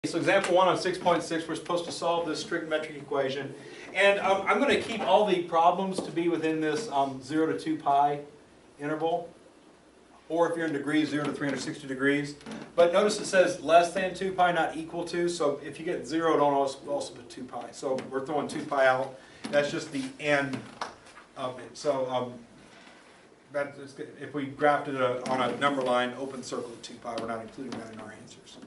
So example 1 on 6.6, we're supposed to solve this trigonometric equation. And I'm going to keep all the problems to be within this 0 to 2 pi interval. Or if you're in degrees, 0 to 360 degrees. But notice it says less than 2 pi, not equal to. So if you get 0, don't also put 2 pi. So we're throwing 2 pi out. That's just the end of it. So if we graphed it on a number line, open circle of 2 pi, we're not including that in our answers.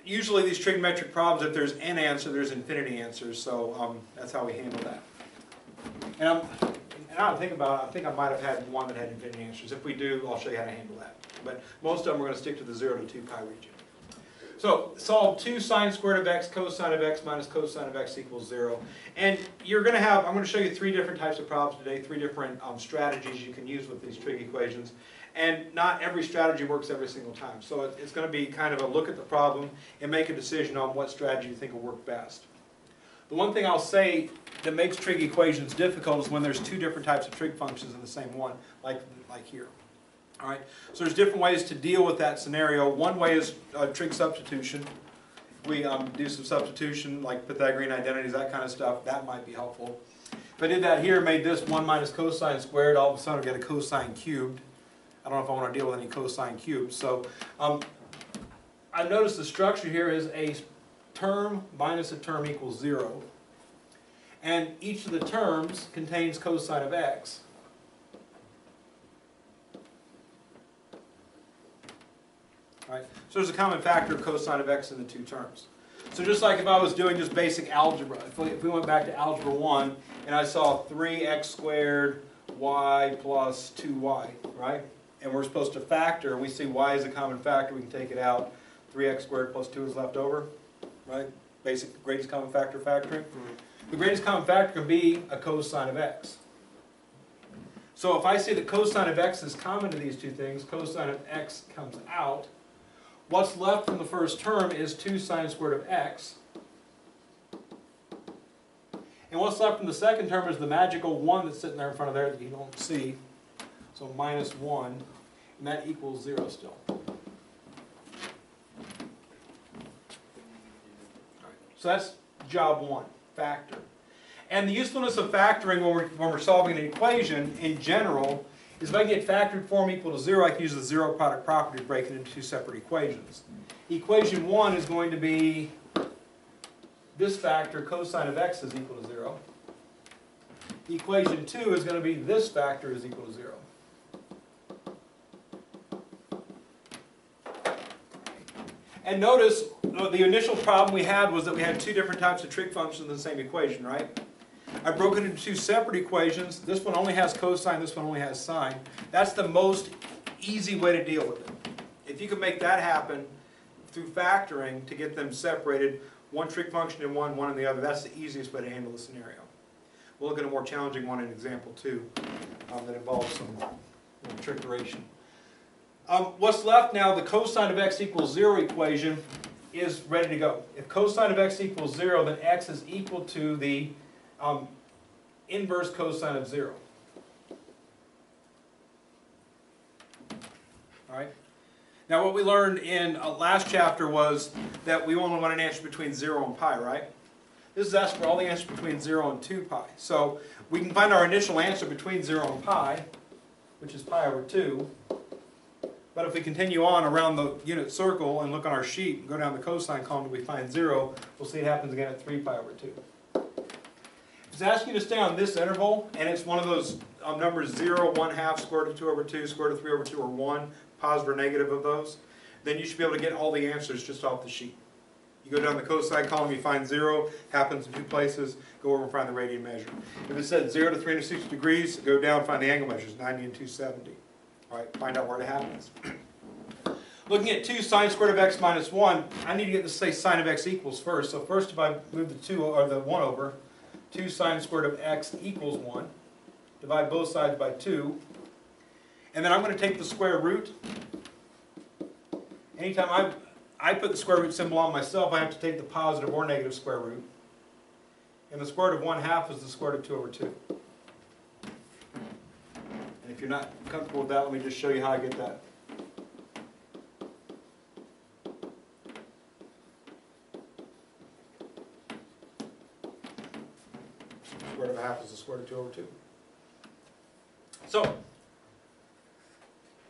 Usually these trigonometric problems, if there's n answer, there's infinity answers, so that's how we handle that. And now I think about it, I think I might have had one that had infinity answers. If we do, I'll show you how to handle that. But most of them we're going to stick to the 0 to 2 pi region. So solve 2 sine squared of x cosine of x minus cosine of x equals 0. And you're going to have, I'm going to show you 3 different types of problems today, 3 different strategies you can use with these trig equations. And not every strategy works every single time. So it's going to be kind of a look at the problem and make a decision on what strategy you think will work best. The one thing I'll say that makes trig equations difficult is when there's 2 different types of trig functions in the same one, like here. All right. So there's different ways to deal with that scenario. One way is trig substitution. We do some substitution like Pythagorean identities, that kind of stuff. That might be helpful. If I did that here, made this 1 minus cosine squared, all of a sudden I'll get a cosine cubed. I don't know if I want to deal with any cosine cubes. So I've noticed the structure here is a term minus a term equals 0. And each of the terms contains cosine of x. Right? So there's a common factor of cosine of x in the 2 terms. So just like if I was doing just basic algebra, if we went back to algebra 1 and I saw 3x squared y plus 2y, right? And we're supposed to factor, we see y is a common factor, we can take it out. 3x squared plus 2 is left over, right? Basic greatest common factor factoring. The greatest common factor can be a cosine of x. So if I see that cosine of x is common to these 2 things, cosine of x comes out. What's left from the first term is 2 sine squared of x. And what's left from the second term is the magical 1 that's sitting there in front of there that you don't see. So minus 1, and that equals 0 still. So that's job 1, factor. And the usefulness of factoring when we're solving an equation in general is if I get factored form equal to 0, I can use the zero product property to break it into 2 separate equations. Equation 1 is going to be this factor, cosine of x is equal to 0. Equation 2 is going to be this factor is equal to 0. And notice the initial problem we had was that we had 2 different types of trig functions in the same equation, right? I broke it into 2 separate equations. This one only has cosine, this one only has sine. That's the most easy way to deal with it. If you can make that happen through factoring to get them separated, one trig function in one, one in the other, that's the easiest way to handle the scenario. We'll look at a more challenging one in example 2 that involves some trickeration. What's left now, the cosine of x equals 0 equation is ready to go. If cosine of x equals 0, then x is equal to the inverse cosine of 0. All right. Now what we learned in last chapter was that we only want an answer between 0 and pi, right? This is asking for all the answers between 0 and 2 pi. So we can find our initial answer between 0 and pi, which is pi over 2. But if we continue on around the unit circle and look on our sheet and go down the cosine column and we find 0, we'll see it happens again at 3 pi over 2. If it's asking you to stay on this interval, and it's one of those numbers 0, 1/2, square root of 2 over 2, square root of 3 over 2, or 1, positive or negative of those, then you should be able to get all the answers just off the sheet. You go down the cosine column, you find 0, happens in 2 places, go over and find the radian measure. If it said 0 to 360 degrees, go down and find the angle measures, 90 and 270. All right, find out where it happens. Looking at 2 sine squared of x minus 1, I need to get to say sine of x equals first. So first if I move the 2 or the 1 over, 2 sine squared of x equals 1. Divide both sides by 2. And then I'm going to take the square root. Anytime I put the square root symbol on myself, I have to take the positive or negative square root. And the square root of 1/2 is the square root of 2 over 2. And if you're not comfortable with that, let me just show you how I get that. Square root of a half is the square root of 2 over 2. So,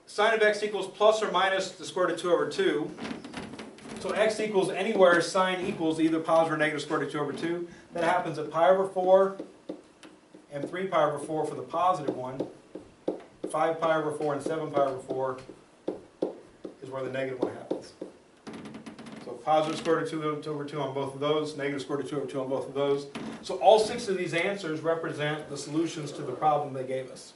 sine of x equals plus or minus the square root of 2 over 2. So x equals anywhere sine equals either positive or negative square root of 2 over 2. That happens at pi over 4 and 3 pi over 4 for the positive one. 5 pi over 4 and 7 pi over 4 is where the negative one happens. So positive square root of 2 over 2 on both of those, negative square root of 2 over 2 on both of those. So all 6 of these answers represent the solutions to the problem they gave us.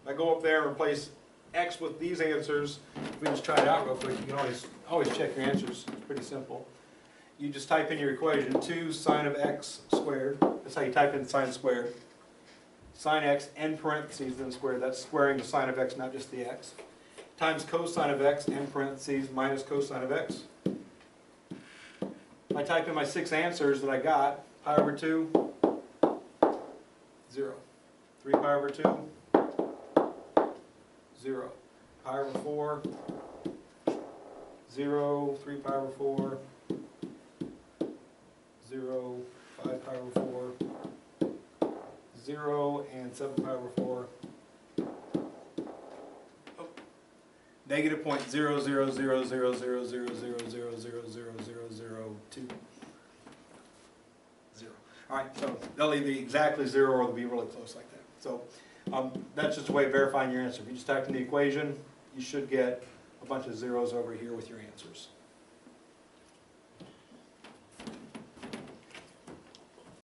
I go up there and replace x with these answers. If we just try it out real quick, you can always check your answers. It's pretty simple. You just type in your equation, 2 sine of x squared. That's how you type in sine squared. Sine x n parentheses then squared. That's squaring the sine of x, not just the x. Times cosine of x n parentheses minus cosine of x. If I type in my 6 answers that I got, pi over 2, 0. 3 pi over 2, 0. Pi over 4, 0. 3 pi over 4, 0. 5 pi over 4, 0. And 7 pi over 4. Negative 0.00000000000002. 0. All right, so they'll either be exactly 0 or they'll be really close like that. So that's just a way of verifying your answer. If you just type in the equation, you should get a bunch of zeros over here with your answers.